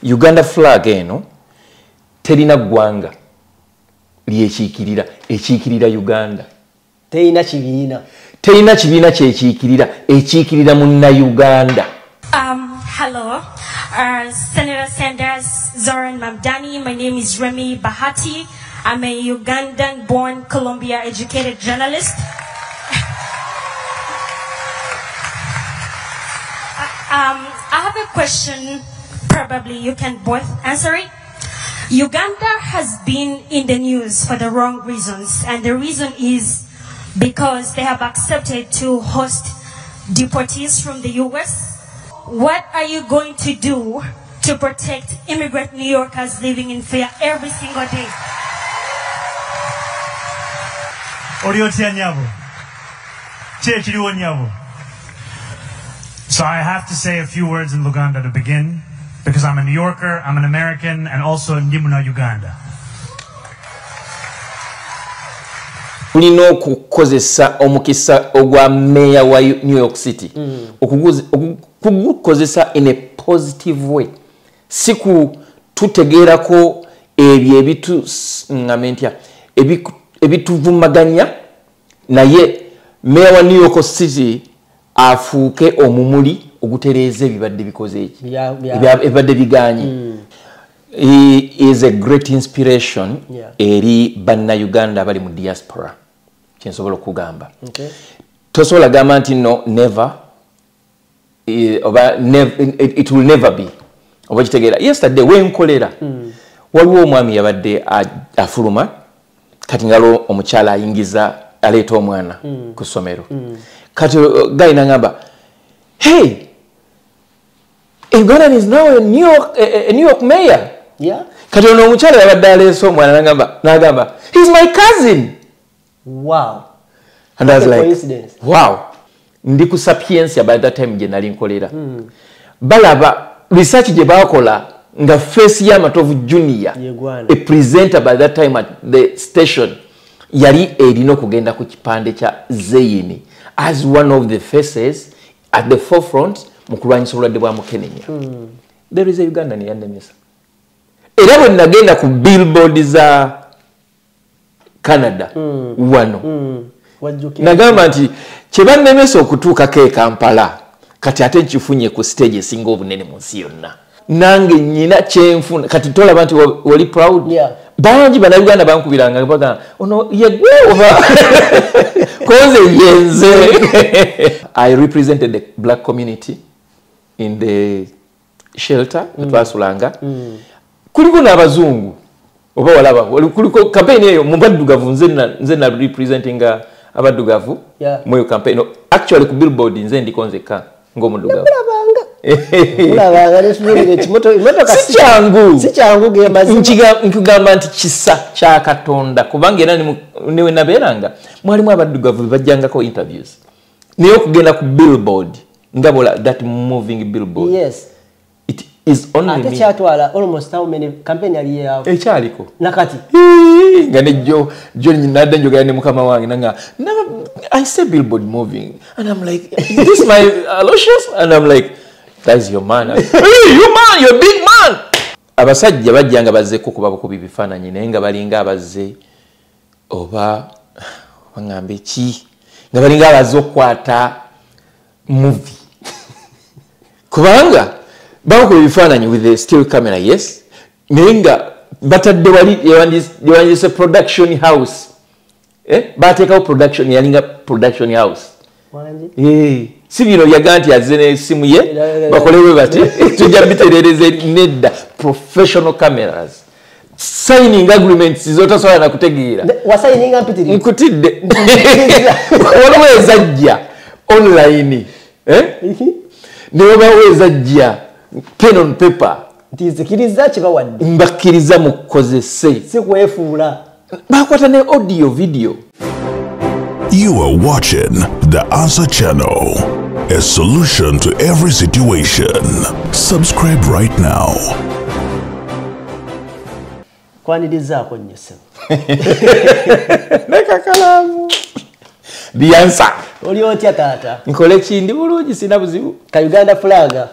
Uganda flag eno terina gwanga ekiikirira Uganda. Terina kibiina kyekiikirira ekiikirira munna Uganda. Hello, Senator Sanders, Zoran Mamdani. My name is Remy Bahati. I'm a Ugandan-born, Columbia-educated journalist. I have a question. Probably you can both answer it. Uganda has been in the news for the wrong reasons, and the reason is because they have accepted to host deportees from the U.S. What are you going to do to protect immigrant New Yorkers living in fear every single day? So I have to say a few words in Luganda to begin, because I'm a New Yorker, I'm an American, and also Ndimuna Uganda. Tulina okukozesa omukisa ogwa meya wa New York City okugukozesa in a positive way. Siku tutegeerako ebyo ebituvumaganya naye meya wa New York City afuuke omumuli ogutereeza ebibadde bikoze eki ebibadde biganye. He is a great inspiration eri banna Uganda abali mu diaspora. Kyensobola okugamba. Tosobola gamba nti no, never, it will never be. Oba kitegeera. Yesterday wenkolera waliwo omwami yabadde afuluma kati ngalo omukyala ayingiza aleeta omwana ku ssomero. Kati guy nangamba, hey, Uganda is now a New York mayor. Yeah. Kati ono omukyala yabadde aleesa omwana nagamba, he's my cousin. Wow. And I was like, coincidence. Wow. Ndi ku Sapientia by that time je nali nkolera. Balaba research je bakola nga face ya Matovu Junior, a presenter by that time at the station, yali erino kugenda ku kipande kya Zeyini as one of the faces at the forefront mu kulwanyisa obulwadde bwa mukenenya. There is a Ugandan yannemesa. Era bwe nagenda ku billboard za Canada wano nagamba nti kyebannemesa okutuukako e Kampala kati ate nkifunye ku stage esinga obunene mu nsi yonna. Nange nyina kyenfuna kati tolaba nti wali proud. Bangi bannayuganda bankubiranga baga ono yegwe oba koze yenze. I represented the black community in the shelter twasulanga. Kuliko n'abazungu oba walaba kuliko campaign eyo mu baddugavu nze na representing abaddugavu mu campaign. Actually ku billboard nze ndiko nzeka ng'omuddugavu. Si kyangu nkugamba nti kisa kya Katonda kubanga era niwe nabeeranga mwalimu abaddugavu bajjangako interviews naye okugenda ku billboard ngabola that moving billboard. Yes. It is only me. Chatwala almost how many campaign ali yawo ekyaliko nakati nga ne John nadde njogera ne mukama wange nanga I say billboard moving and I'm like is this my Aloysius and I'm like that's your man. Hey, you man, you're a big man. Abasajja bajjanga bazze kukuba bukubi bifaananyi naye nga balinga abazze oba wangambe ki nga balinga abazze okukwata movie kubanga bakuba bifaananyi with the still camera. Yes, naye nga batadde wali yawandise production house. Bateekawo production yalinga production house. Si bino yaganti yazze n'essimu ye bakolewe bati tujja biterereze nedda professional cameras signing agreements zotasobola na kutegeera wasigninga mpitiri nkutidde waliwo ezajja online ne wabaawo ezajja pen on paper ntiizikiriza kibawadde mbakkiriza mukozese si kwefuula bakwata ne audio video. You are watching The Answer Channel, a solution to every situation. Subscribe right now. Kwanirizaako nnyo ssebo. Leka kalamu. The answer. Oli otya taata? Nkole ki ndi bulungi sina buzibu. Ka Uganda flag.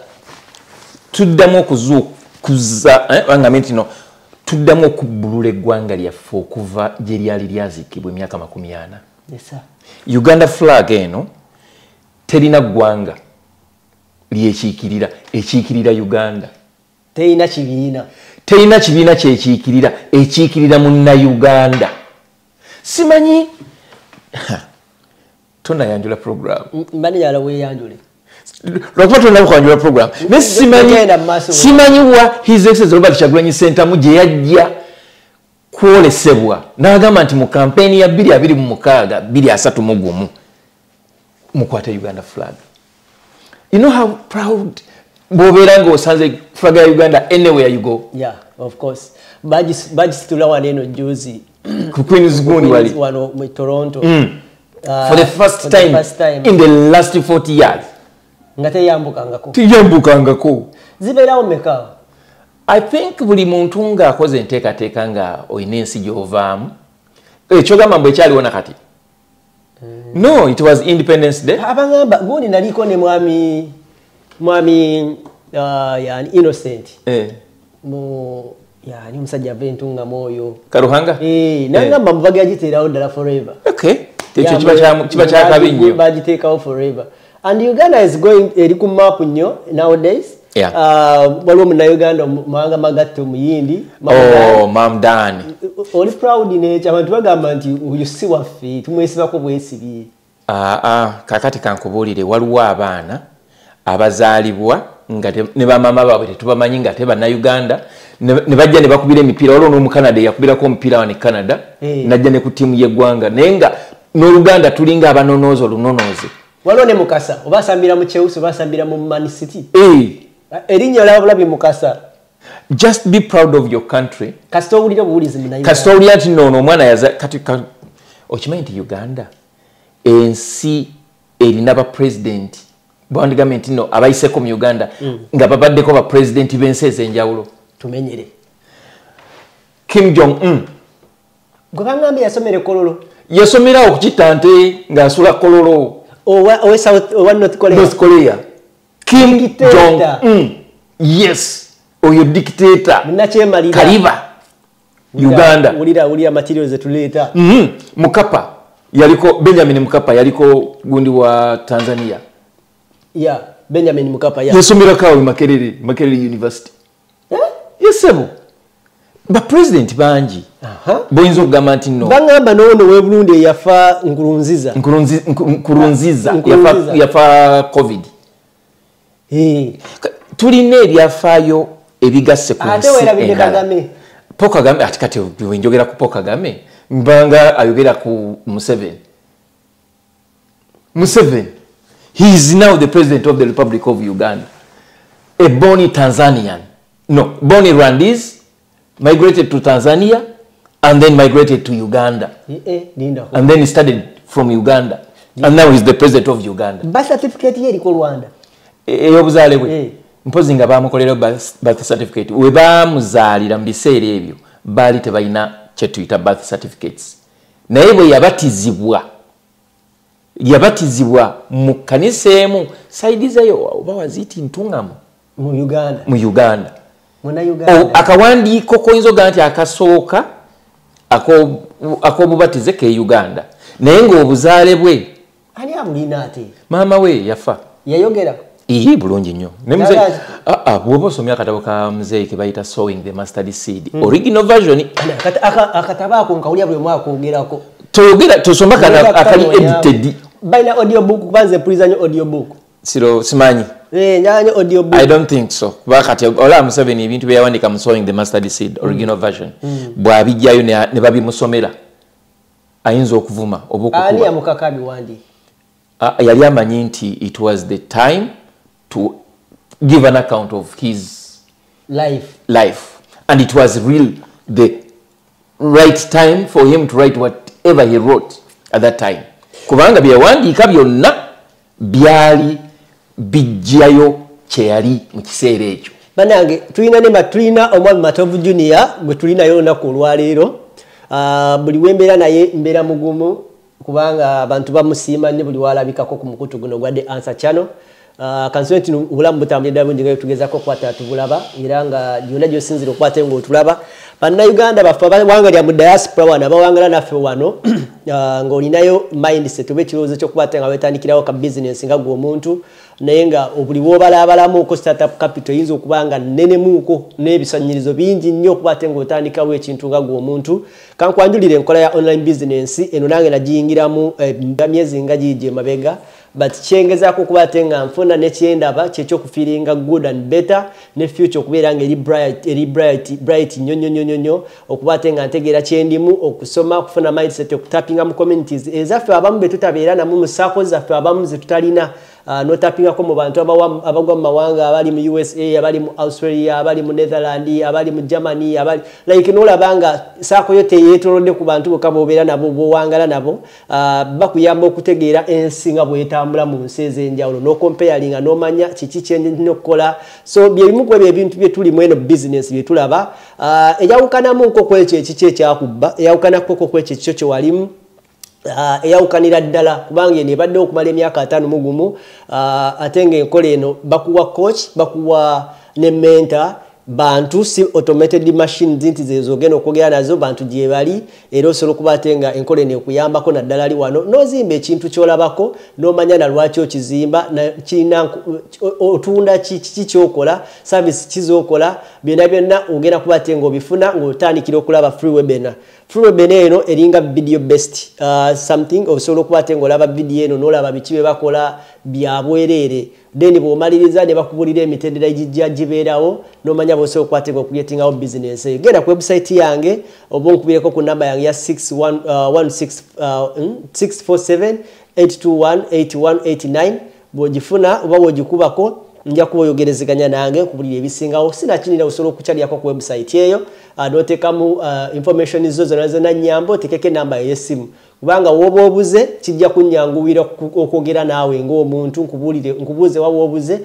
Tuddamu kuza bangamenti no tuddamu okubbulula eggwanga lyaffe okuva gye lyali lyazikibwa emyaka 40. Yes sir. Uganda flag eno terina ggwanga lyekiikirira ekiikirira Uganda. Terina kibiina. Terina kibiina kyekiikirira ekiikirira munnauganda. Simanyi tonayanjula program. Mbani yala weyanjule. Lwakuba tonakwanjula program. Ne simanyi wa His Excellency Robert Kyagulanyi Ssentamu gye yajja kwolesebwa n'agamba nti mu kampeni ya 2026 2031 mukwata Uganda flag. You know how proud Boberanga osanze flag ya Uganda anywhere you go. Yeah, of course. Badges tulawa neno juzi. Ku Queen's Gundi wali. Wano mu Toronto. For the first time in the last 40 years. Ngate yambukangako. Tiyambukangako. Zibeerawo meka. I think buli muntu nga akoze enteekateeka nga oyina ensi gy'ovaamu. Ekyogamba mbwe ekyaliwo nakati. No, it was Independence Day. Abangamba gundi naliko ne mwami yani Innocent. Yani musajja ventunga moyo. Karuhanga? Nangamba mubage agiteerawo ddala forever. Okay. Tekyo kiba kyakabi nnyo. Bagiteekawo forever. And Uganda is going eri ku map nnyo nowadays. Yeah. Waliwo Munnayuganda Mawanga Magatte Omuyindi. Mamdani. Oli proud n'ekyo abantu bagamba nti oyo si waffe tumwesibako bwesibi. Kakati kankubuulire waliwo abaana abazaalibwa nga ne bamama baabwe tetubamanyi nga te bannayuganda ne bajja ne bakubira emipiira waliwo n'omukanada eyakubirako omupiira wa ne Canada najja ne ku ttiimu y'eggwanga naye nga n'Oluganda tulinga abanonoozi olunonoozi. Waliwo ne Mukasa oba asambira mu Chelsea oba asambira mu Man City. Erinnya labulabi Mukasa. Just be proud of your country. Kasita owulira obuwulizi munnayuganda. Kasita owulira nti noono omwana yaza kati okimanyi nti Uganda ensi erina bapresident bwandigambye nti no abayiseko mu Uganda nga babaddeko bapresidenti b'ensi ez'enjawulo. Tumenyere. Kim Jong-un. Gwe bangambye yasomera Kololo. Yasomera okukitante ng'asula Kololo. Owa North Korea. North Korea. Kim Jong-un. Yes. Oyo dictator. Munakyemalira. Kaliba. Uganda. Ulira materials etuleta. Mukapa. Yaliko Benjamin Mkapa yaliko gundi wa Tanzania. Yeah, Benjamin Mkapa ya. Yasomera kawe Makerere University. Yesebo. Ba president banji. Boyinza okugamba nti no. Bangamba n'ono w'e Burundi yafa Nkurunziza. Yafa COVID. Tulina ebyafaayo ebigasse ku nsi. Ate weerabidde Kagame. Paul Kagame ati kati wenjogera ku Paul Kagame mbanga ayogera ku Museveni. He is now the president of the Republic of Uganda. A born Tanzanian. No, born Rwandese, migrated to Tanzania, and then migrated to Uganda. And then he studied from Uganda. And now he's the president of Uganda. Birth certificate ye eriko Rwanda. Ey'obuzaale bwe. Mpozi nga bamukolera birth certificate. We bamuzaalira mu biseera ebyo baali tebalina kye tuyita birth certificates. Naye bwe yabatizibwa mu kkanisa emu saidizeyo oba waziyita ntungamu mu Uganda. Akawandiiko koyinza oga nti akasooka ak'obubatize ke Uganda naye ng'obuzaale bwe ani abulina ate maama we yafa yayogera bulungi nnyo bw'oba osomya akatabo ka muzeeyi ke bayita Sowing the Mustard Seed original version akatabo ako nkawulya buli mwaka ogerako toyogera tosoma kana akali edited balina audiobook kubanze mpulizanyo audiobook simanyi audiobook. I don't think so. Bakati ola Museveni ebintu bye yawandika mu Sowing the Mustard Seed original version bw'abijjayo ne babimusomera ayinza okuvuma obukukuba ani amukakabi wandi yali amanyi nti it was the time to give an account of his life and it was the right time for him to write whatever he wrote at that time kubanga bye yawandiika byonna byali bijjayo kyeyali mu kiseera ekyo. Banange tulina omwami Matovu Junior gwe tulinayo olunaku olwaleero buli wembeera naye mbeera mugumu kubanga abantu bamusiima ne buli walabikako ku mukutu guno gwa The Answer Channel kansonti ubulamu butambulira bulungi nga tugezako kwata tubulaba era nga byonna gyosinzira okwate nga otulaba bannayuganda baffe abawangalira mu diaspora wano abawangala naffe wano ng'olinayo mindset oba ekirowoozo ky'okuba nga wetandikirawo ka business nga gwe omuntu naye nga buli w'obalaabalamuuko startup capital eyinza okuba nga nnenemuuko n'ebisanyirizo bingi nnyo okuba nga otandikawo ekintu nga gwe omuntu kankwanjulira enkola ya online business eno nange nagiyingiramu myezi nga giigi emabega but kyengezako okuba nga nfuna nekyendaba kyekyokufiiringa good and better ne future okubeera nga eri bright nnyo okuba nga ntegeera kyendimu okusoma okufuna mindset okutapinga mu communities ezaffe abamu betutabeera namu mu circles zaffe abamu zetutalina notapingako mu bantu abagwa mu mawanga abali mu USA abali mu Australia abali mu Netherlands abali mu Germany abali like nolabanga sako yote yetolode ku bantu bokabo obeera nabo bowangala nabo bakuyamba okutegeera ensi nga bwetambula mu nsi ezenjawulo no comparing nomanya kiki kyenye nokola so byebimu ku ebintu bye tuli mweno business bye tulaba eyawukanamu nko kwekyo ekiki ekyakubba eyawukanako ko kwekyo ekyo kyo walimu eyawukanira ddala kubanga nebadde okumala emyaka 5 mugumu ate nga enkola eno bakuwa coach bakuwa ne mentor bantu si automated machines nti zezogena okwogera nazo bantu gye bali era osobola okuba ate nga enkola eno ekuyambako naddala ali wano nozimba ekintu kyolabako nomanya na lwaki okizimba kirina otunda kiki kyokola service kizokola byonna ogenda kuba ate nga obifuna ng'otandikira okulaba free webinar eno eringa video based something osobola okuba ate nga olaba video eno n'olaba biki bye bakola byabwerere then bw'omaliriza ne bakubulira emitendera egijja gibeerawo n'omanya bw'osobola okuba ate nga okuyetingawo business eyo genda ku website yange oba onkubireko ku namba yange ya 647-821-8189 bw'ogifuna oba bw'ogikubako nja kuba oyogerezeganya nange kubulira ebisingawo sinakinira osobola okukyalirako ku website eyo n'otekamu information zo zonna nyambo otekeko enamba ey'essimu kubanga woba obuze kijja kunnyanguwira okwogera naawe ng'omuntu nkubuuze waba obuze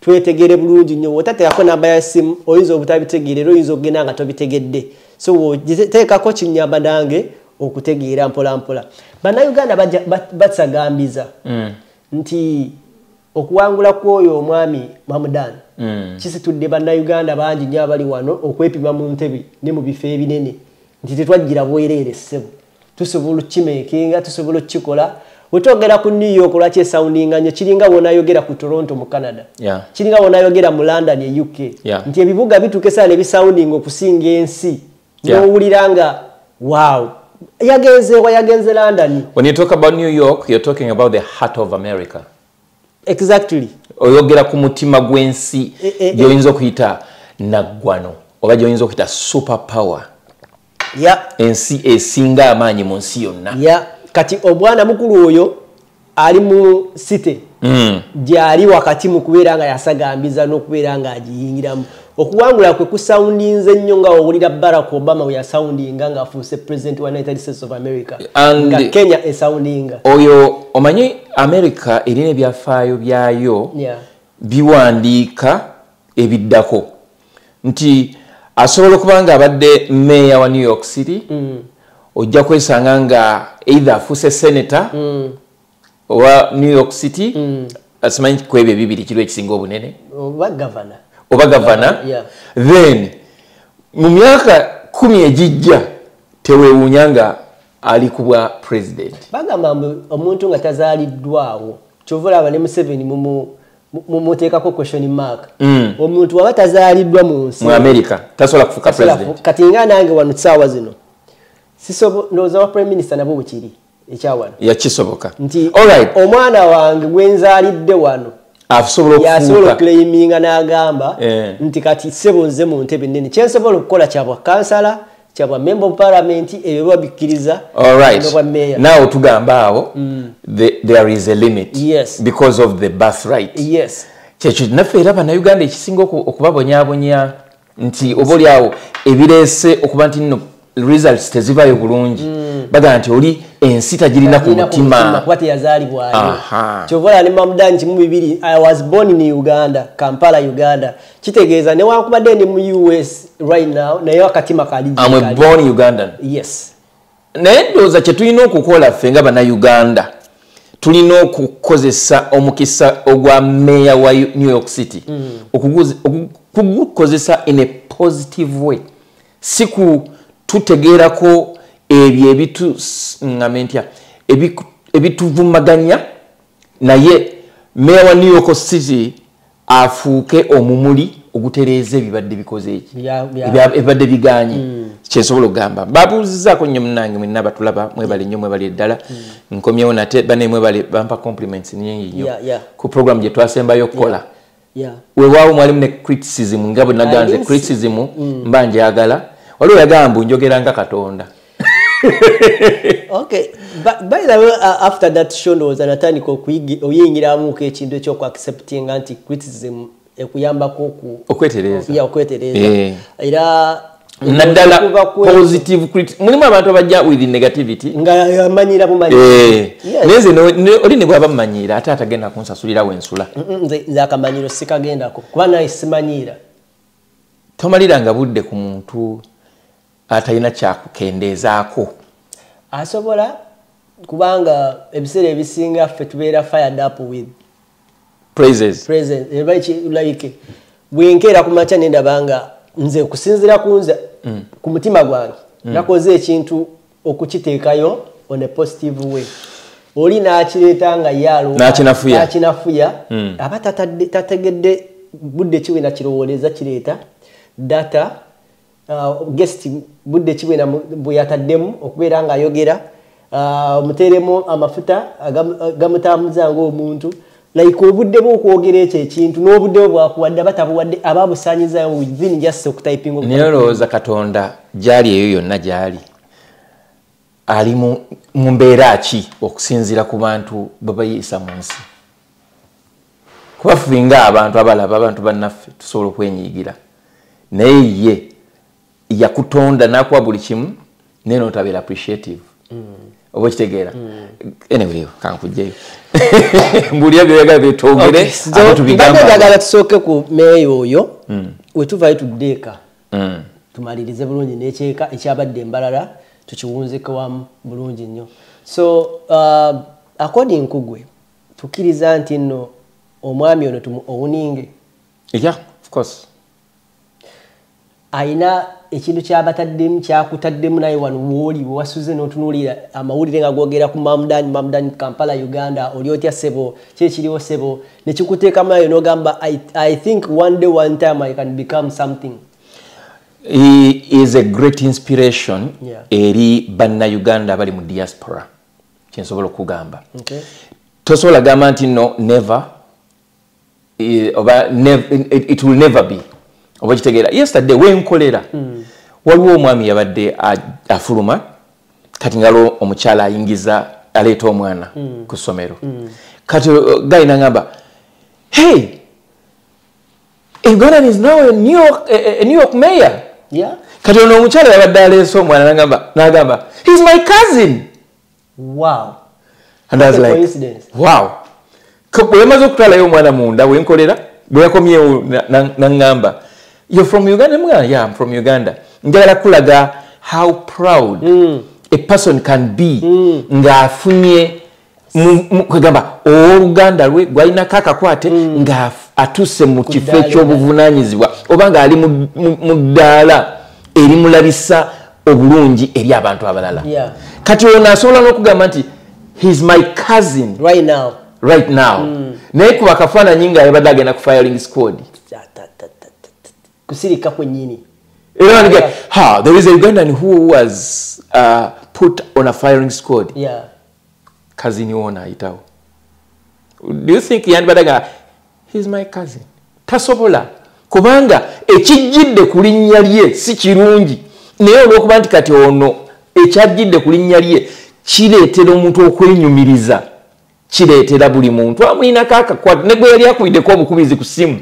twetegere bulungi nnyo wotateekako namba ya ssimu oyinza obutabitegeera era oyinza okugenda nga tobitegedde so woteekako kinyamba nange okutegeera mpola mpola bannayuganda basagambiza nti okuwangula kwoyo omwami Mamudan kisitudde bannayuganda bangi nnyo abali wano okwepima mu ntebe ne mu bifo ebinene nti tetwajjira bwereere ssebo tusobola kimekinga tusobola kikola wetogera ku New York lwaki esoundinga nnyo kiringa wonayogera ku Toronto mu Canada kiringa wonayogera mu London e UK nti ebibuga bituukesa ne bisoundinga okusinga ensi n'owuliranga wow yagenze London. When you talk about New York, you're talking about the heart of America. Exactly. Oyogera ku mutima gwensi gyoyinza okuyita naggwano oba gyoyinza okuyita super power. Ensi esinga amaanyi mu nsi yonna. Kati obwana mukulu oyo ali mu city gyali wakati mu kubeera nga yasagambiza n'okubeera nga agiyingiramu okuwangula kwe kusoundinze nnyo nga owulira Barack Obama we yasoundinga nga afuuse president wa United States of America nga Kenya esoundinga oyo omanyi America erina ebyafaayo byayo biwandiika ebiddako nti asobola okuba nga abadde mayor wa New York City ojja kwesanga nga either afuuse senator wa New York City asimanyi kwebyo bibiri kiro ekisinga obunene oba governor then mu myaka 10 ejijja tewewuunya nga ali kubwa president bagamba omuntu nga tazaaliddwawo kyova olaba ne Museveni mumuteekako question mark omuntu waba tazaaliddwa mu nsi mu America tasobola kufuuka president kati nga nange wano ssaawa zino ndowooza wa prime minister nabo bwekiri ekyawano yakisoboka nti omwana wange gwenzaalidde wano yasobola okuclaiminga n'agamba nti kati ssebo nze mu ntebe nnene kyensobola okukola kyabwa kansala kyabwa member of parliament ebyo babikkiriza now tugamba awo there is a limit because of the birthright kyekyo naffe era bannayuganda ekisinga okubabonyabonya nti oba oli awo ebireese okuba nti nno results tezibayo bulungi baga nti oli ensi tagirina ku mutima kwate yazaalibwayo kyovola ne Mamudan kimu bibiri I was born in Uganda Kampala Uganda kitegeeza ne wankubadde ndi mu US right now naye akatima kali I'm born Ugandan yes naye ndowooza kye tulina okukola ffe nga bannayuganda tulina okukozesa omukisa ogwa meya wa New York City okugukozesa in a positive way siku tutegerako ebyo ebitu ngamentia ebituvumaganya naye meya wa New York City afuuke omumuli ogutereeze ebibadde bikoze eki ebibadde biganye kyensobola okugamba babuuzizaako nnyo munnange mwenna batulaba mwebale nnyo mwebale eddala nkomyewo nate bane mwebale bampa compliments nyingi nnyo ku program gye twasembayo okukola weewaawo mwalimu ne criticism nga bwe naganze criticism mba njagala waliwo yagamba mbu njogera nga Katonda. Okay, by the way, after that show was anatandika okuyingiramu ekintu ekyokuaccepting anti criticism ekuyambako okwetereza era naddala positive criticism mulimu abantu abajja with negativity nga yamanyira bumanyi neze oli ne bwaba mumanyira ate atagenda kunsasulira wensula nze akamanyiro sikagendako kuba naye simanyira tomaliranga budde ku muntu atalina kyakukendeezaako asobola kubanga ebiseera ebisinga ffe tubeera fired up with praises like bwenkeera ku makya nendabanga nze kusinzira kunze ku mutima gwange nakoze ekintu okukiteekayo on a positive way oli n'akireeta nga yalo n'akinafuya aba tategedde budde kiwena kirowooleza kireeta data guest budde kiwena bwe yataddemu okubeera nga ayogera muteeremu amafuta gamutambuza ng'omuntu like obudde bw'okwogera ekyo ekintu n'obudde bwakuwadde batabuwadde ababusaanyiza within just okutyping neolowooza Katonda gyali eyo yonna gyali ali mu mbeera ki okusinziira ku bantu babayisa mu nsi kuba ffe nga abantu abalaba abantu bannaffe tusobola okwenyiigira naye ye yakutonda n'akuwa buli kimu naye n'otabeera appreciative oba kitegeera anyway kankujjeyo mbulya byoyagala byetwogere njagala tusooke ku meeyo oyo wetuvayo tuddeeka tumalirize bulungi n'ekyeka ekyabadde embalala tukiwunzike wamu bulungi nnyo so according kugwe tukkiriza nti nno omwami ono owuninge yeah of course aina ekintu kyabataddemu kyakutaddemu naye wano wooli wasuze n'otunuulira amawulire nga gwogera ku Mamdani Kampala Uganda oli otya sebo kyekiriwo sebo nekikuteekamu nayo n'ogamba I think one day one time I can become something. He is a great inspiration eri Bannayuganda abali mu diaspora kyensobola okugamba tosobola gamba nti no never it will never be oba kitegeera yesterday wenkolera waliwo omwami yabadde afuluma kati ngalo omukyala ayingiza aleeta omwana ku ssomero kati guy nangamba hey Uganda is now a New York mayor kati ono omukyala yabadde aleesa omwana nagamba he's my cousin. Wow. And I was like coincidence. Wow. Bwemaze okutwalayo omwana munda wenkolera bwe yakomyewo nangamba you're from Uganda? Yeah, I'm from Uganda. Njagala kulaga how proud a person can be nga afunye kugamba Oluganda lwe gwalina kakakwate nga atuse mu kifo ky'obuvunaanyizibwa oba nga ali mu ddaala eri mulabisa obulungi eri abantu abalala. Kati ono asobola n'okugamba nti he's my cousin right now. Naye ku bakafaananyi nga yabadde agenda ku firing squad. Kusirika kwennyini. There is a Ugandan who was put on a firing squad. Cousin wona ayitawo. Do you think yandibadaga he's my cousin? Tasobola kubanga ekijjidde ku linnya lye si kirungi. Naye olw'okuba nti kati ono ekyajjidde ku linnya lye kireetera omuntu okwenyumiriza. Kireetera buli muntu amulina akakwata ne gwe yali akubiddeko obukubizi ku ssimu.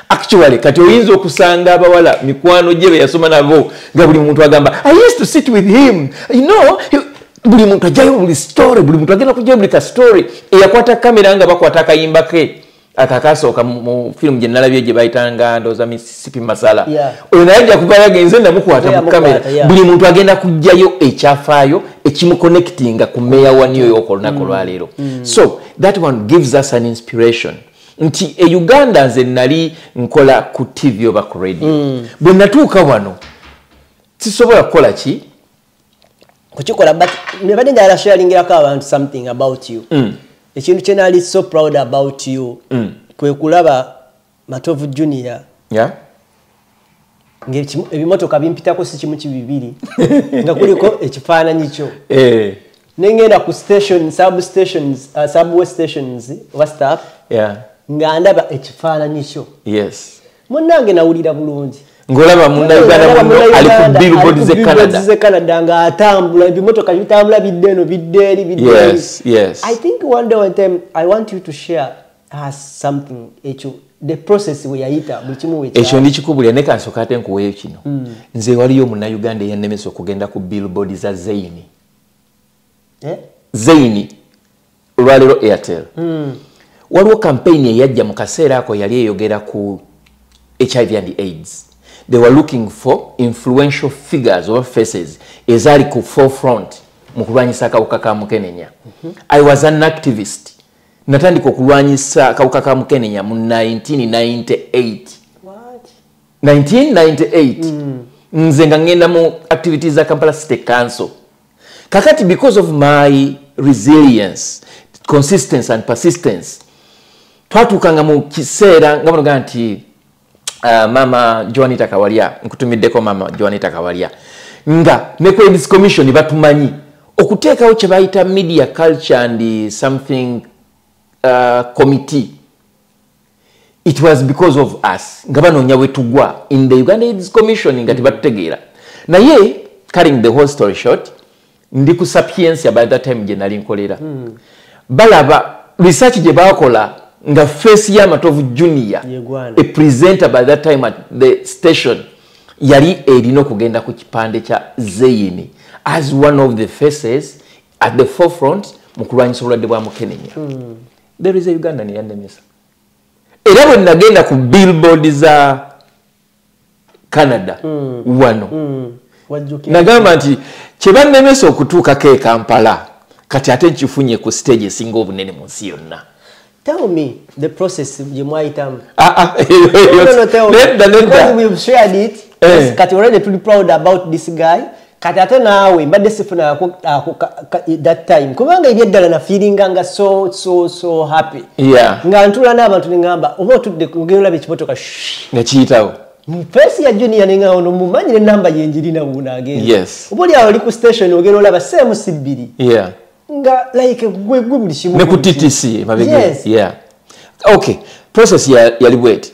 Actually kati oyinza okusanga abawala mikwano gye be yasoma nabo nga buli muntu agamba I used to sit with him, you know, buli muntu ajjayo buli story, buli muntu agenda kujjayo buli ka story eyakwata kamera nga bakwata akayimba ke akakasooka mu film gye nalabye gye bayitanga ndowooza Mississippi Masala oyo naye ajja kuva yagenze namukwata mu kamera buli muntu agenda kujjayo ekyafaayo ekimu connecting ku meya wa New York olunaku lwaleero. So that one gives us an inspiration. Nti Uganda nze nali nkola ku TV oba ku radio. Bwe natuuka wano sisobola kukola ki? Kukikola but nebadde njagala sharingirako abantu something about you. Ekintu kye nali so proud about you. Kwe kulaba Matovu Junior. Yeah. Ebimotoka bimpitako si kimu kibibiri nga kuliko ekifaananyi kyo nengenda ku station subway stations oba staff nga ndaba ekifaananyi kyo munnange nawulira bulungi ngolaba munnayuganda muno ali ku billboard ze Canada nga atambula ebimotoka bitambula biddeno biddeeri I think one day one time I want you to share us something ekyo the process we yaita bulikimu wecha ekyo ndikikubulya ne kansoka ate nkuweyo kino nze waliyo munnayuganda eyannemesa okugenda ku billboard za Zaini Zaini olwaleero Airtel waliwo campaign eyajja mu kaseera ako yali eyogera ku HIV and AIDS. They were looking for influential figures or faces ezaali ku forefront mu kulwanyisa akawuka ka mukenenya. I was an activist. Natandika okulwanyisa akawuka ka mukenenya mu 1998. What? 1998. Nze nga ngenda mu activities za Kampala City Council. Kakati because of my resilience, consistency and persistence, twatukanga mu kiseera nga banoga nti Mama Joanita Kawalia, nkutumiddeko Mama Joanita Kawalia. Nga ne Credits Commission batumanyi okuteekawo kye bayita media culture and something committee. It was because of us. Nga banoonya wetugwa in the Uganda AIDS Commission nga tebatutegeera. Naye cutting the whole story short, ndi ku Sapiens by that time gye nali nkolera. Balaba research gye bakola nga face ya Matovu Junior, a presenter by that time at the station, yali erino kugenda ku kipande kya Zaini as one of the faces at the forefront mu kulwanyisa obulwadde bwa mukenenya. There is a Ugandan yannemesa. Era bwe nagenda ku billboard za Canada wano nagamba nti kye bannemesa okutuukako e Kampala kati ate nkifunye ku stage esinga obunene mu nsi yonna. Tell me the process you might tell me. Because we've shared it. Yes, Kati already pretty proud about this guy. Kati ate nawe mbadde sifuna that time. Kubanga ebyeddala na feeling nga so happy. Yeah. Nga ntula n'abantu ngamba oba otudde kugenda ekimotoka nga kiyitawo. Face ya Junior ninga ono mumanyire namba yenjirina buna agenda. Yes. Obuli awo li ku station ogera olaba same sibiri. Yeah. Nga like gwe bulishimu ne ku TTC mabege. Yes. Yeah. Okay, process ya libwet.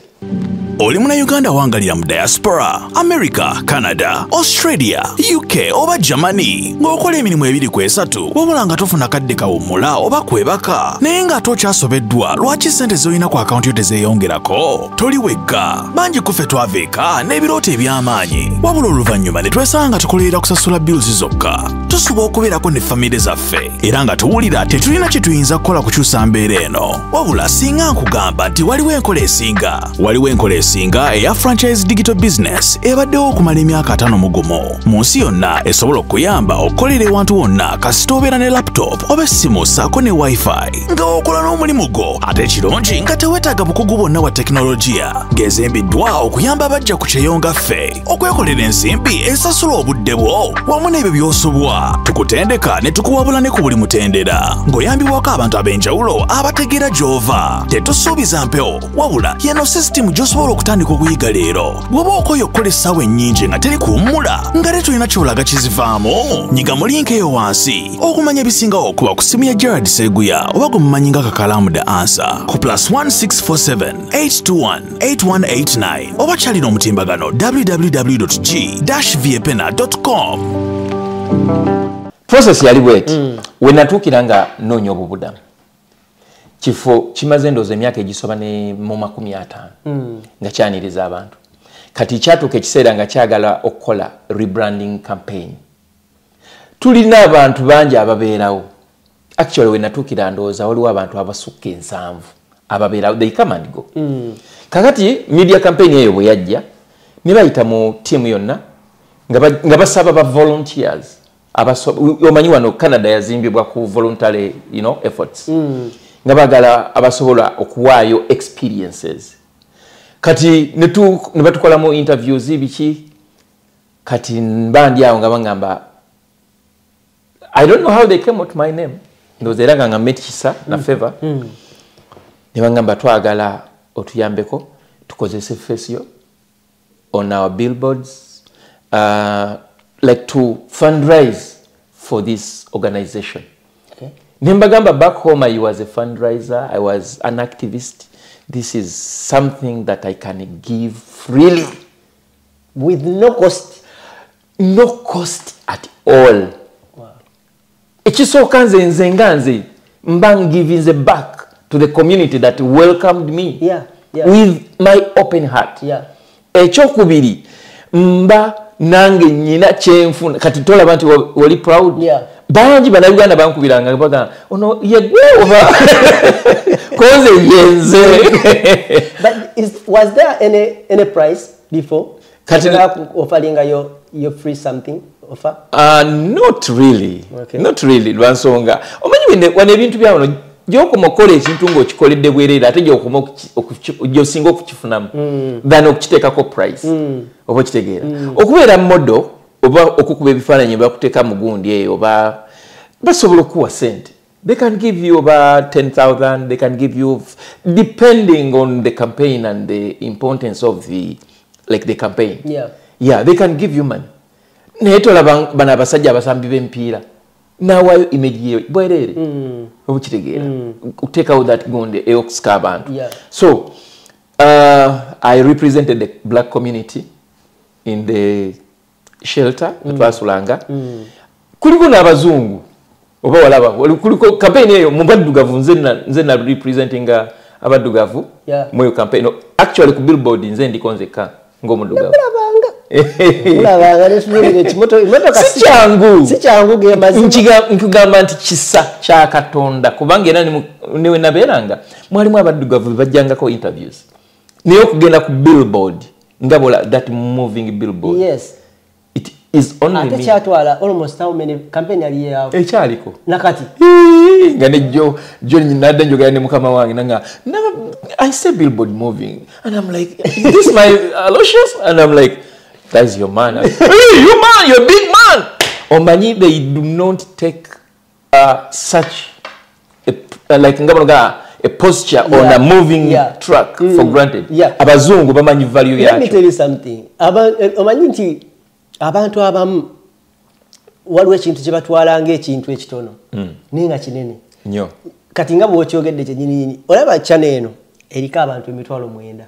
Oli muna Uganda wangalira mu diaspora, America, Canada, Australia, UK oba Germany. Ng'okola emirimu ebiri ku esatu, wabula nga tofuna kadde kawummula oba kwebaka. Naye nga tokyasobeddwa lwaki ssente z'olina ku akawunti yo tezeeyongerako? Toli wekka, bangi kuffe twaveeka n'ebirooto eby'amaanyi. Wabula oluvannyuma ne twesanga nga tukolerera kusasula bills zokka. Tusuba okubeerako ne famire zaffe, era nga tuwulira tetulina kye tuyinza kukola kukyusa mbeera eno. Wabula singa nkugamba nti waliwo enkola esinga eya franchise digital business ebaddewo okumala emyaka 5 mugumu. Mu nsi yonna esobola okuyamba okukolera ewantu wonna kasita obeera ne laptop oba essimu ssaako ne wifi nga okola n'omulimu gwo ate ekirungi nga teweetaaga bukugu bwonna bwa tekinologiya ng'ezimbiddwa okuyamba abajja ku kyeyo nga ffe okwekolera ensimbi esasula obudde bwo wamu n'ebyo by'osobwa. Tukutendeka ne tukuwabula ne ku buli mutendera ng'oyambibwako abantu ab'enjawulo abategeera gy'ova. Tetusuubiza mpewo wabula yeno sisitimu gy'osobola okutandika okuyiga leero. Bw'oba okoye okukola essaawa ennyingi nga teri kuwummula nga tulina ky'olaga kizivaamu, nyiga mu linki eyo wansi okumanya ebisingawo okuba ku simu ya Gerard Seguya oba gwe mumanyi nga Kakalamu the Answer ku +1647 821 8189 oba kyalina omutimbagano www.g-viepena.com. Process yali bweti we natuukira nga noonya obubudamu. Kifo kimaze ndoozi emyaka egisoba ne mu 50 nga kyaniriza abantu. Kati kyatuuka ekiseera nga kyagala okukola rebranding campaign. Tulina abantu bangi ababeerawo. Actually we natuukira ndooza waliwo abantu abasukka 7 ababeerawo, they come and go. Kakati media campaign eyo bwe yajja ne bayita mu team yonna nga basaba ba volunteers omanyi wano Canada yazimbibwa ku voluntary efforts nga bagala abasobola okuwaayo experiences kati ne batukolamu interviews biki kati mbandi awo nga bangamba I don't know how they came out my name ndoze era nga Met Kisa na Favor ne bangamba twagala otuyambeko tukozese fesio on our billboards like to fundraise for this organization. Okay. Nembagamba back home I was a fundraiser, I was an activist. This is something that I can give freely. With no cost. No cost at all. Wow. Ekisooka nze nganze mba giving back to the community that welcomed me with my open heart. Yeah. Ekyokubiri mba nange nyina kyenfuna kati tolaba nti wali proud. Yeah. Banji bannayuganda bankubiranga baga ono yegwe oba koze yenze. But was there any price before? Kati offering your free something offer? Not really. Okay. Not really. Lwansonga omanyi wane ebintu byawo gyokomokola ekintu ng'okikoledde bwereere ate gy'osinga okukifunamu than okukiteekako price oba okitegeera okubeera modo oba okukuba ebifaananyi bakuteeka mu gundi eyo oba basobola okuwa sente. They can give you about 10,000, they can give you depending on the campaign and the importance of the campaign. Yeah, they can give you money. Naye tolaba bano abasajja abasambi b'emipiira nawayo image bwerere obukitegeera uteekawo that gundi eyokusika abantu. So I represented the black community in the shelter twasulanga kuliko n'abazungu oba walaba kuliko campaign eyo mu baddugavu nze na representing abaddugavu mu campaign actually ku billboard nze ndiko nzeka ng'omuddugavu nkugamba nti kisa kya Katonda kubanga era niwe nabeeranga mwalimu abaddugavu bajjangako interviews naye okugenda ku billboard ngabola that moving billboard. Yes. It is only me. Chatwala almost how many campaign ali yawo ekyaliko nakati nga ne jo nadde njoga ne mukama wange nanga I say billboard moving and I'm like is this my Aloysius and I'm like that's your man. Hey, you man, you're a big man. Omanyi, they do not take such a posture on a moving truck for granted. Abazungu bamanyi value yacho. Let me tell you something. Omanyi nti abantu abamu waliwo ekintu kye batwalanga ekintu ekitono ninga kinene nnyo kati nga bw'okyogedde kyennyini olaba channel eno eriko abantu 9,000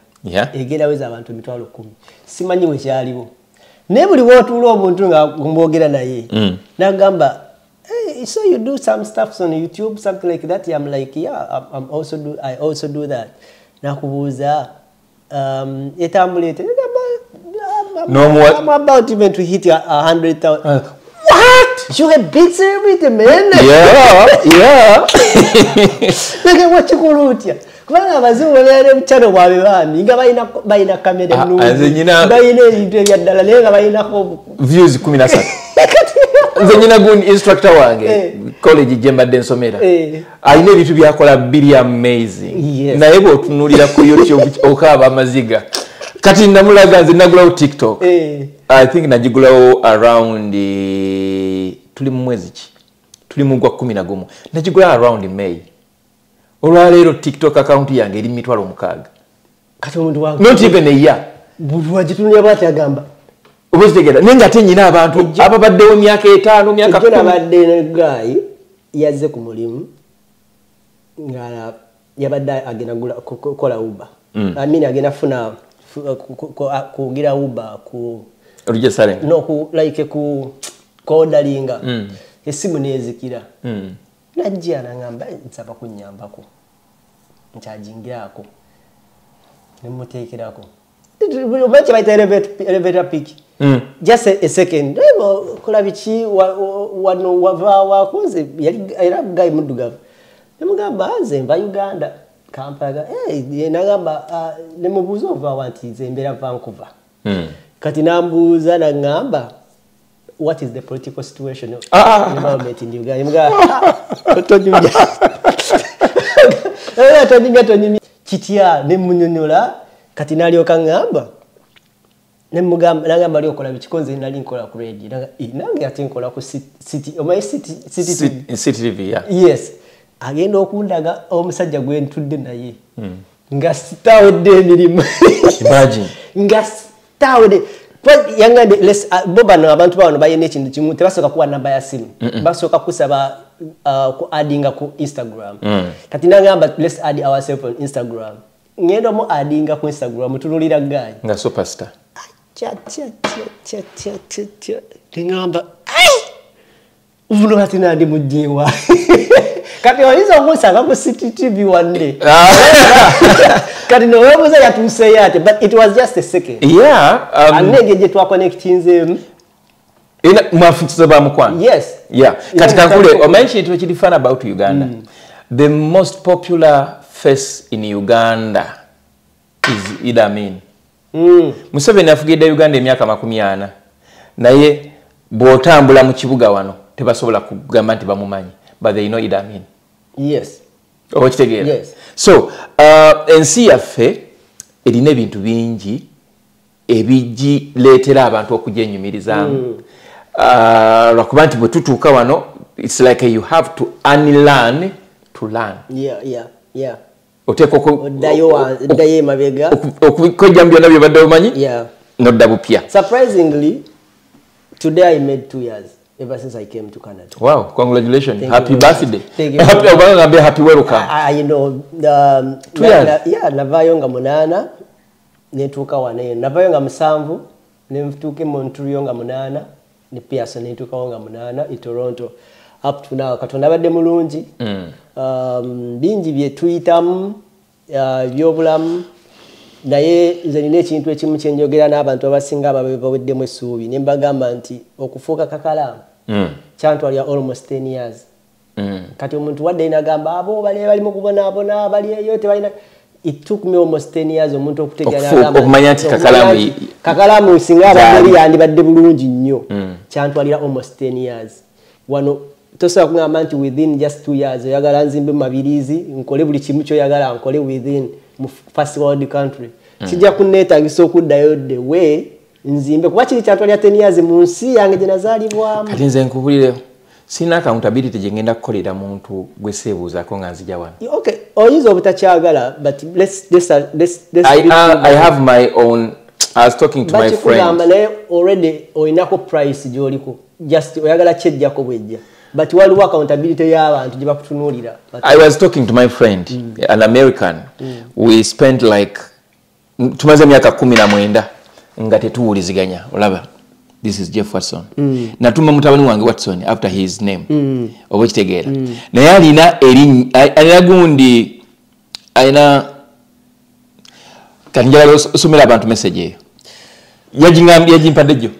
egenda weza abantu 10,000 simanyi we kyaliwo naye buli bw'otuula omuntu nga mbogera naye nagamba hey, so you do some stuff on YouTube something like that. I'm like I also do that. Nakubuuza etambulete I'm about even to hit 100,000. What? You a big celebrity, man? Yeah. Like what you call it? Kubanga abazungu bali mchano bwabe bami nga bayina kamera nungi bayina ebintu ebyaddala naye nga bayinako views 13 nze nyina gundi instructor wange college jembadde nsomera ayina ebintu byakola biri amazing naye bw'otunuulira ku YouTube okaaba amaziga kati namulaga nze nagulawo TikTok I think nagigulawo around tuli mu mwezi ki tuli mu gwa 11 nagigulawo around May. Olwaleero TikTok account yange eri 6,000 kati omuntu wange not even a year buli wagitunya bwati agamba obuzitegera nenga ate nyina abantu ababaddewo emyaka 5 myaka 10 abadde ne guy yazze ku mulimu nga yabadde agenda kola Uber amini agenda funa kugira Uber ku Jerusalem no ku like ku kodalinga esimu nezikira najja nangamba nsaba kunnyambako nkyajingirako nemuteekerako omanyi baita elevator pick just a second kola biki wano wava wakoze era guy muddugavu nemugamba nze nva Uganda Kampala nagamba nemubuuza ova wanti nze mbeera Vancouver kati nambuuza nangamba what is the political situation environment in Uganda. Kitya ne munyonyola kati nalyoka ngamba ne mugamba nagamba lyokola bikikonze nali nkola ku radio nange ate nkola ku city TV yeah. Yes agenda okundaga omusajja gwe ntudde naye nga sitawedde emirimu imagine nga sitawedde yanga les boba no abantu bano bayene ekintu kimu tebasoka kuwa namba ya simu basoka kusaba ku addinga ku Instagram kati nagamba let's add ourselves on Instagram ngendo mo addinga ku Instagram tululira gayi nga superstar cha ngamba uvuno ati nandi mujewa kati walizo musanga ku City TV one day kati no webuza yatuse yate but it was just a second yeah anegeje twa connectinze ina mwafikizo ba mukwana yes yeah katika kule o mention it kili fun about Uganda the most popular face in Uganda is Idi Amin Museveni afugidde Uganda emyaka 40 naye bwotambula mu kibuga wano tebasobola kugamba nti bamumanyi but they know Idi Amin yes okitegeera yes so ensi yaffe erina ebintu bingi ebigireetera abantu okujenyumirizaamu lwakuba nti bwe tutuuka wano it's like you have to unlearn to learn yeah oteeka oddayo emabega okujja mu byonna byobadde omanyi nodda bupya. Surprisingly today I made 2 years ever since I came to Canada. Wow, congratulations. Thank happy you birthday. Thank you. Happy welcome. You know, 2 years. Yeah, navayo nga 8 netuuka wane. Navayo nga 7 netuuke Montreal nga 8 ne Pearson netuuka nga 8 I Toronto up to now katonda badde mulungi. Bingi bye tuyitamu byobulamu naye nze nina ekintu ekimu kyenjogera n'abantu abasinga abaweddemu essuubi ne mbagamba nti okufuuka kakalaamu kyantwalira almost 10 years kati omuntu wadde inagamba abo bali mu kubonaabona bali eyo tebalina it took me almost 10 years omuntu okutegeera okumanya nti kakalaamu singa abadde yandibadde bulungi nnyo kyantwalira almost 10 years wano tosobola kugamba nti within just 2 years oyagala nzimbe mabirizi nkole buli kimu kyoyagala nkole within mu first world country kijja kunneetaagisa okuddayo the way nzimbe kuba kiri kyatwalira 10 years mu nsi yange gye nazaalibwamu kati nze nkubulire sina accountability gye ngenda kukolera muntu gwe seebuuzaako nga nzija wano okay oyinza obutakyagala but let's I have my own. I was talking to my friend already oinako price gy'oliko just oyagala kyejjako bwejja but waliwo accountability y'abantu gye bakutunuulira. I was talking to my friend an American we spent like tumaze myaka 19 nga tetuwuliziganya olaba this is Jeff Watson natuma mutabani wange Watson after his name obo kitegeera naye alina gundi alina kanjala osomera abantu message eyo yajimpadde jo.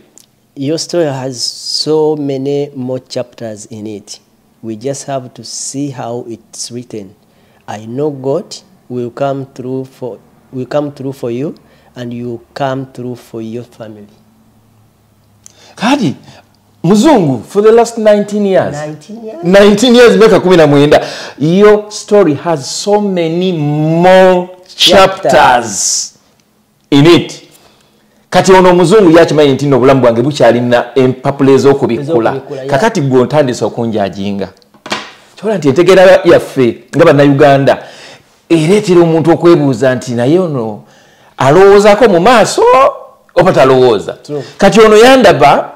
Your story has so many more chapters in it. We just have to see how it's written. I know God will come through for you and you come through for your family. Kadi muzungu for the last 19 years 19 years meka 19 your story has so many more chapters in it. Kati ono muzungu yakimanyi nti no bulamu bwange bukyalina empapuleza okubikula kakati gwe ntandise okunjajinga kyola nti entegera yaffe nga bannayuganda ereetera omuntu okwebuuza nti naye ono alowoozaako mu maaso oba talowooza kati ono yandaba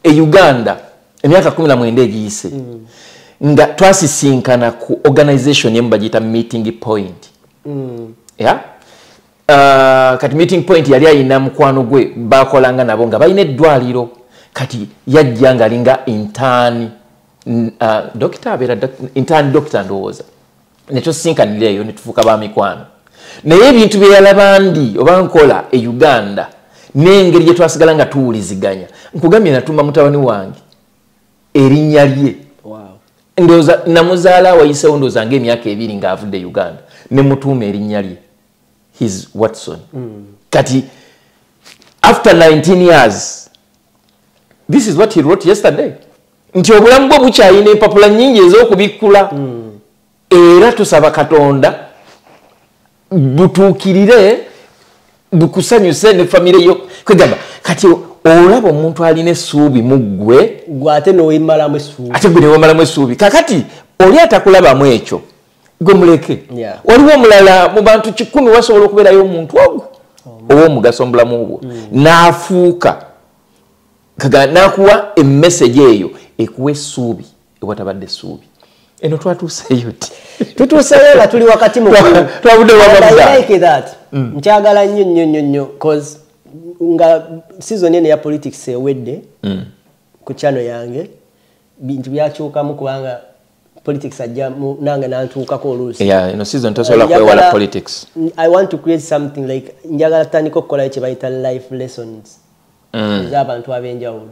Uganda emyaka 19 egiyise nga twasisinkana ku organization yemu bagiyita meeting point yeah? Kati meeting point yali ayina mukwano gwe bakolanga nabo nga balina eddwaliro kati yajja nga alinga intern doctor ndowooza nekyo sinkaniraeyo netufuuka ba mikwano naye ebintu bye yalaba ndi oba nkola e Uganda n'engeri gye twasigala nga tuwuliziganya nkugambye natuma mutabani wange erinnya lye ndowooza namuzaala wayisewo ndowooza ng'emyaka 2 ng'avudde Uganda ne mutuuma erinnya lye his Watson. Kati after 19 years This is what he wrote yesterday. Nti obulamu bwo bukyayina empapula nnyingi ez'okubikkula. Era tusaba Katonda butuukirire bukusanyuse ne famire yo. Kwegamba kati olaba omuntu alina essuubi mu ggwe gwate n'oyimalamu essuubi. Ate gwe n'owemalamu essuubi. Kakati oli atakulabamu ekyo gwe muleke. Waliwo omulala mu bantu 100 wasobola okubeerayo omuntu ogwo ow'omugaso mu bulamu bwo n'afuuka n'akuwa emmesage eyo ekuwa essuubi ewatabadde essuubi. Eno twatuuseyo ti tutuuseyo nga tuli wakati mu twabudde I like that. Nkyagala nnyo cause nga season eno ya politics ewedde ku channel yange bintu byakyukamu kubanga politics ajja nange nantuukako oluusi. Yeah, eno season tosobola kwewala politics. I want to create something like njagala tandika okukola kye bayita life lessons z'abantu ab'enjawulo.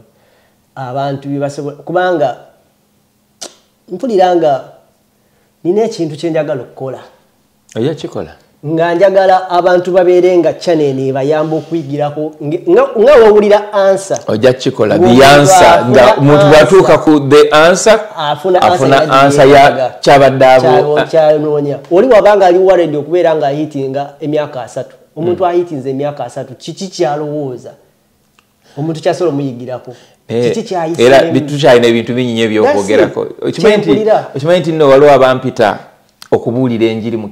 Abantu bibasobola kubanga mpuliranga nina ekintu kye njagala okukola. Oya kikola. Nga njagala abantu babeere nga channel ebayamba okuyigirako nga wawulira answer. Oja kikola the answer nga omuntu bwatuuka ku the answer afuna answer ya kyabadde abo kyanoonya. Oli wabanga ali worried okubeera nga ahitinga emyaka 3. Omuntu ahitinze emyaka 3 kiki kyalowooza omuntu kyasobola omuyigirako. Era bitukyalina ebintu binyinyi ebyokwogerako. Okimanyi nti nno waliwo abampita okubuulira enjiri mu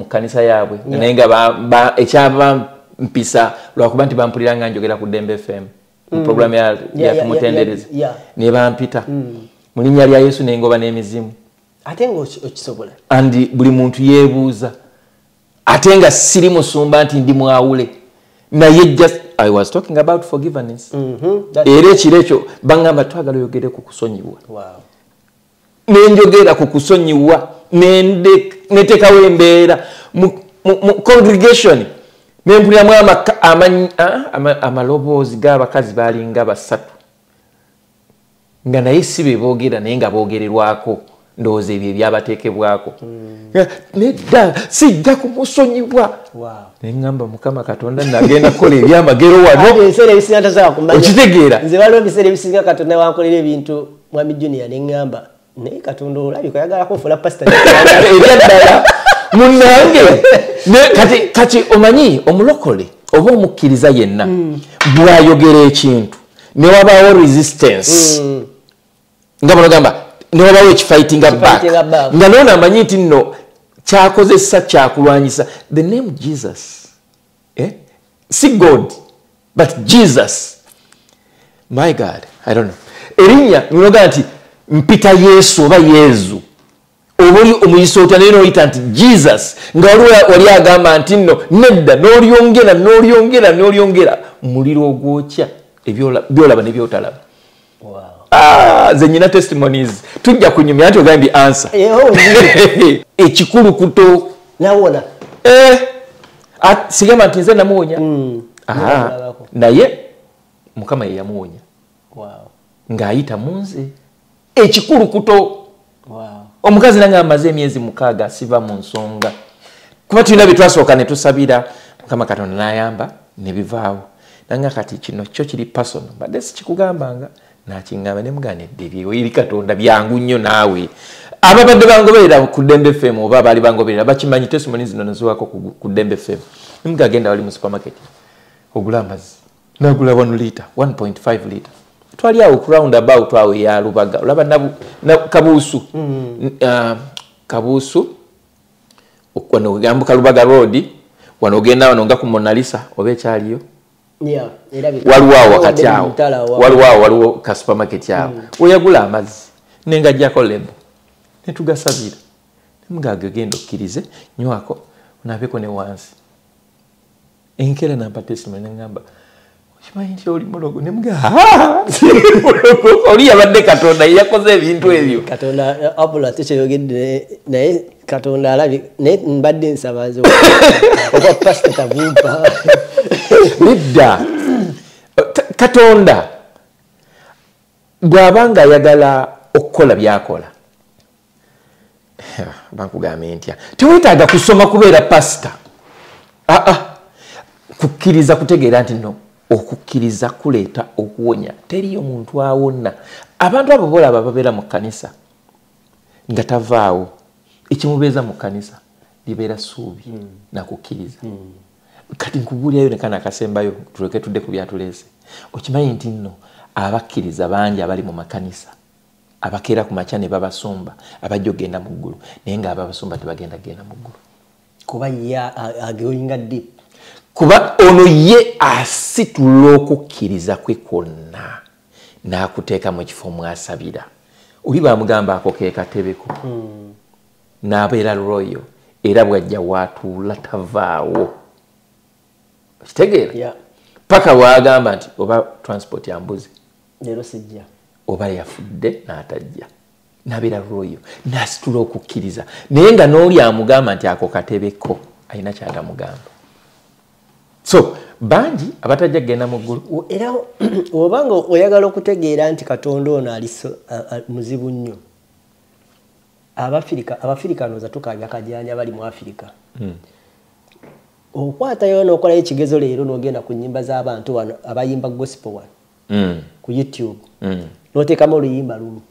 kanisa yaabwe naye nga ekyabampisa lwakuba nti bampulira nga njogera ku Dembe FM mu programu ya kumutendereza ne bampita mu linnya lya Yesu nengoba n'emizimu ate nga okisobola andi buli muntu yeebuuza ate nga siri musumba nti ndi mwawule naye just I was talking about forgiveness. Era ekiro ekyo bangamba twagala oyogere ku kusonyiwa. Nenjogera ku kusonyiwa netekawo embeera mu congregation nempuliramu amaloboozi g'abakazi balinga 3 nga naye si be boogera naye nga boogererwako ndowooza ebyo ebyabateekebwako nedda sijja kumusonyiwa. Neŋŋamba Mukama Katonda nagenda kukola ebyamagero wano okitegeera nze waliwo ebiseera ebisinga Katonda wankolera ebintu Mwami Junior neŋŋamba naye Katonda olabika oyagalako ofuna pasita ebyaddala munnange kati omanyi omulokole oba omukkiriza yenna bw'ayogera ekintu ne wabaawo resistance nga bonogamba ne wabaawo ekifightinga back nga nono amanyi nti nno kyakozesa kyakulwanyisa the name Jesus si God but Jesus my God I don't know erinnya ninoga nti mpita Yesu oba Yezu obuli omuyisa otya naye n'oyita nti Jesus nga wali agamba nti nno nedda n'olyongera muliro ogwokya byolaba ne byotalaba. Ze nyina testimonies tujja kunyumya nti ogambye answer ekikulukuto nawona sigamba nti nze namuwonya naye Mukama ye yamuwonya ng'ayita mu nze ekikulukuto. Omukazi nange amaze emyezi 6 siva mu nsonga kuba tulina bye twasooka ne tusabira Mukama Katonda n'ayamba ne bivaawo nange kati kino kyo kiri personal badde sikikugambanga nakingamba ne muganedde ebyo eri Katonda byangu nnyo naawe ababadde bangoberera ku Dembe FM oba baali bangoberera bakimanyi testimonies zino naziwako ku Dembe FM nimuga agenda wali mu supermarket ogula amazzi nagula 1 liter 1.5 liter twali awo round about awo ya Lubaga olaba na Kabuusu Kabuusu okwano gambuka Lubaga road wano ogenda wano nga ku Mona Lisa oba ekyaliyo waliwo ka supermarket yawo oyagula amazzi nengajjako lebo netugasabira nemugaga genda okkirize nywako onabeko ne wansi enkera nampa testimony nengamba kimanyi nti oli mulogo nemuga oli yabadde Katonda yakoze ebintu ebyo Katonda abula tekyeyogedde naye Katonda alabi naye mbadde nsabaze oba pasita tavumpa nedda Katonda bw'abanga ayagala okukola byakola bankugambye ntya teweetaaga kusoma kubeera pasita kukkiriza kutegeera nti no okukkiriza kuleeta okuwonya teriyo muntu awonna abantu abo bolaba babeera mu kkanisa nga tavaawo ekimubeeza mu kkanisa libeera ssuubi nakukkiriza kati nkugulyayo nekana akasembayo tuleke tudde ku byatuleese okimanyi nti nno abakkiriza bangi abali mu makanisa abakeera ku makya ne babasumba abajja okgenda mu ggulu naye nga ababasumba tebagenda genda mu ggulu kuba ye agoyinga deep kuba ono ye asitula okukkiriza kwe kwonna n'akuteeka mu kifo mwasabira oli bamugamba ako ke katebeko n'abeera royo era bwajja waatuula tavaawo kitegeera paka bwagamba nti oba transport ya mbuzi leero sijja oba yafudde n'atajja n'abeera royo n'asitula okukkiriza naye nga n'oli amugamba nti ako katebeko alina kyagamugamba so bangi abatajja kgenda mu ggulu era obanga oyagala okutegeera nti katonda ono ali muzibu nnyo abafirika nooza tukabya kajanja bali mu afirika okwatayo n'okolayo ekigezo leero n'ogenda ku nnyimba z'abantu wano abayimba gospel wano ku YouTube n'oteekamu oluyimba lumu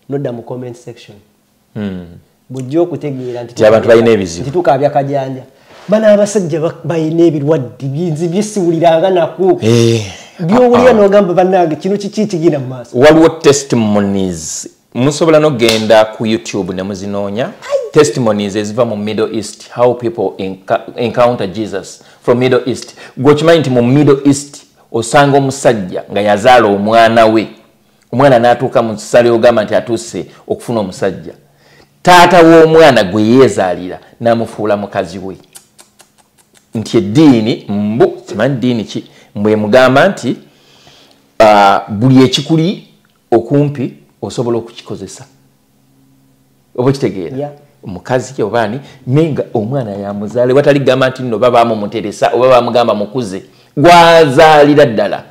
nodda mu comment section bujja okutegeera nti abantu balina ebizibu tukabya kajanja bana abasajja bayina ebirwadde binzi byesiwuliranga naku byowulira n'ogamba bannange kino kiki kigenda mu maaso waliwo testimonies musobola n'ogenda ku YouTube ne muzinoonya testimonies eziva mu Middle East how people encounter Jesus from Middle East gwokimanyi nti mu Middle East osanga omusajja nga yazaala omwana we omwana n'atuuka mu ssale ogamba nti atuuse okufuna omusajja taata w'omwana gwe yeezaalira n'amufuula mukazi we nti eddiini mbu kimanyi ddiini ki mbwe mugamba nti buli ekikuli okumpi osobola okukikozesa oba kitegeera omukazi obaani nenga omwana yamuzaale watali gamba nti nno baba bamumuteresa oba bamugamba mukuze gwazaalira ddala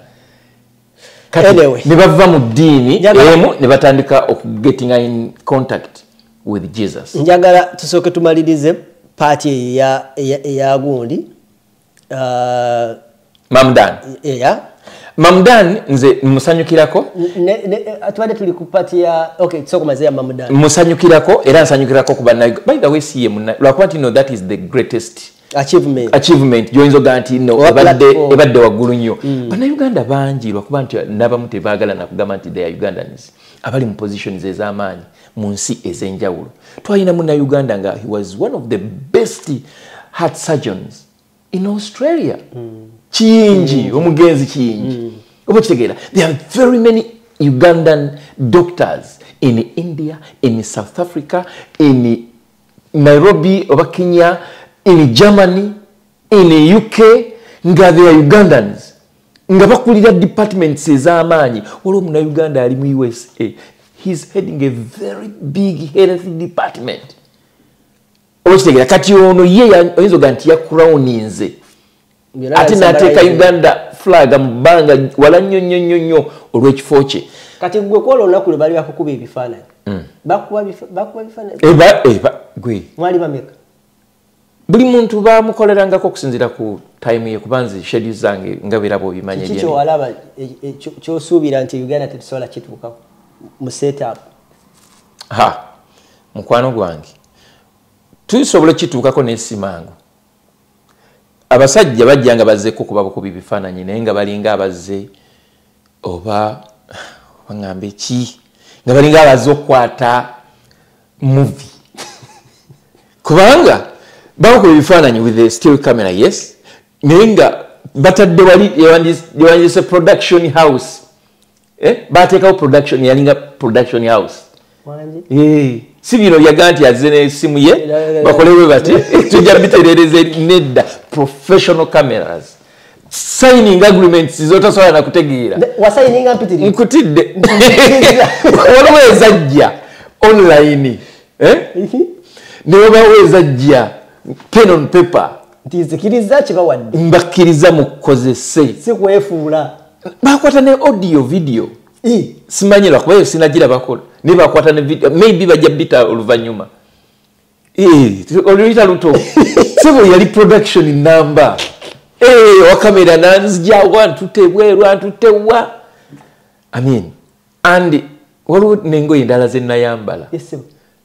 kati ne bava mu ddiini emu ne batandika okugettinga in contact with Jesus. Njagala tusooke tumalirize party ya gundi Mamdan. Mamdan nze musanyukirako atwade tuli ku party ya okay tusoko mazia Mamdan musanyukirako era nsanyukirako kuba nayo by the way siye munna lwakuba nti no that is the greatest achievement joinzo ganti no ebadde waggulu nnyo bana Uganda bangi lwakuba nti nabamu tebaagala nakugamba nti they are Ugandans abali mu positions ez'amaanyi mu nsi ez'enjawulo twalina munna Uganda nga he was one of the best heart surgeons in Australia Chinji omugenzi Chinji oba kitegeera there are very many Ugandan doctors in India in South Africa in Nairobi oba Kenya in Germany in UK nga they are Ugandans nga bakulira departments ez'amaanyi waliwo muna Uganda ali mu USA he's heading a very big health department oba kitegeera kati ono ye oyinza oga nti yakurawuninze ate n'ateeka Uganda flag mu bbanga wala nnyo olw'ekifo kye kati gwe kwola olunaku lwe bali bakukuba ebifaananyi bakuba bifaananyi gwe mwali bameka buli muntu bamukolerangako okusinziira ku time ye kubanzi schedule zange nga birabo obimanyi kiki kyowalaba kyosuubira nti Uganda tetusobola kituukako mu setup mukwano gwange tusobola kituukako n'esimangu abasajja bajja nga bazzeeko kuba bukubi bifaananyi naye nga balinga abazze oba baŋŋambe ki nga balinga abazze okukwata movie kubanga bakuba ebifaananyi with a still camera yes naye nga batadde wali yewandise production house bateekawo production yalinga production house si bino byaga nti azze n'essimu ye bakolewe bati tujja biterereza nedda professional cameras signing agreements zotasobola nakutegeera nkutidde waliwo ezajja online ne babawo ezajja pen on paper mbakkiriza mukozese sikwefuula bakwata ne audio video simanyi lwakubayo sinagirabakola ne bakwata ne video maybe bajja bita oluvannyuma oluyita luto sebo yali production number wakamera nanzija wantutebweru antutewa I mean and waliwo nengoye endala ze nayambala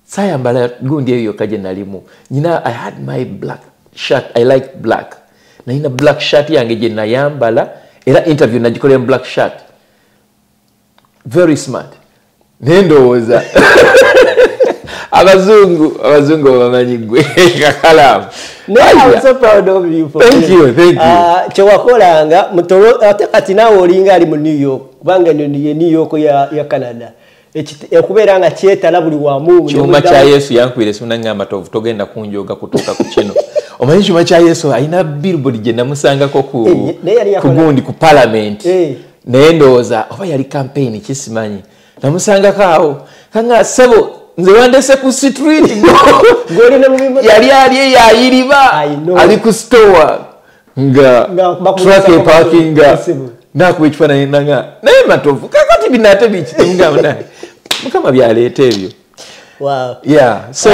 sayambala gundi eyo kaje nalimu nyina I had my black shirt I like black na ina black shirt yange je nayambala era interview nagikolera black shirt very smart nendoza abazungu bamanyi gwe kakalamu. No, I'm so proud of you for thank you kyewakolanga mutolo ate kati nawe olinga ali mu New York kubanga New York ya Canada okubeera nga kyetala buli wamu kyuma kya Yesu yankwire sunangamba togenda kunjoga kutuuka ku kino omanyi kyuma kya Yesu ayina billboard gye namusangako ku gundi ku parliament naye ndowooza oba yali campaign kisimanyi namusangako awo kanga sebo nze wandese ku street yali yayiriba ali ku store nga truck parkinga nakuba ekifaananyi nanga naye matovu kakati binate bikitemugamba naye mukama byaleeta ebyo. Wow. Yeah. So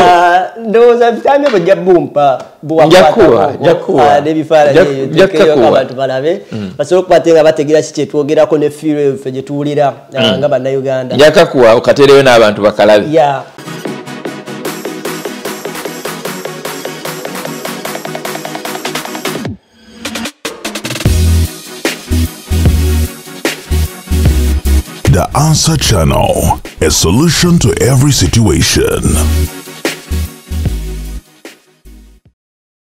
ndowooza bitamye bajja bumpa jakuwa nebifaananyi abantu balabe basobola okubate nga bategeera ki kyetwogerako ne fire ffe gye tuwulira nga bannayuganda njakakuwa okatereyo n'abantu bakalabe. Yeah. The Answer Channel, a solution to every situation.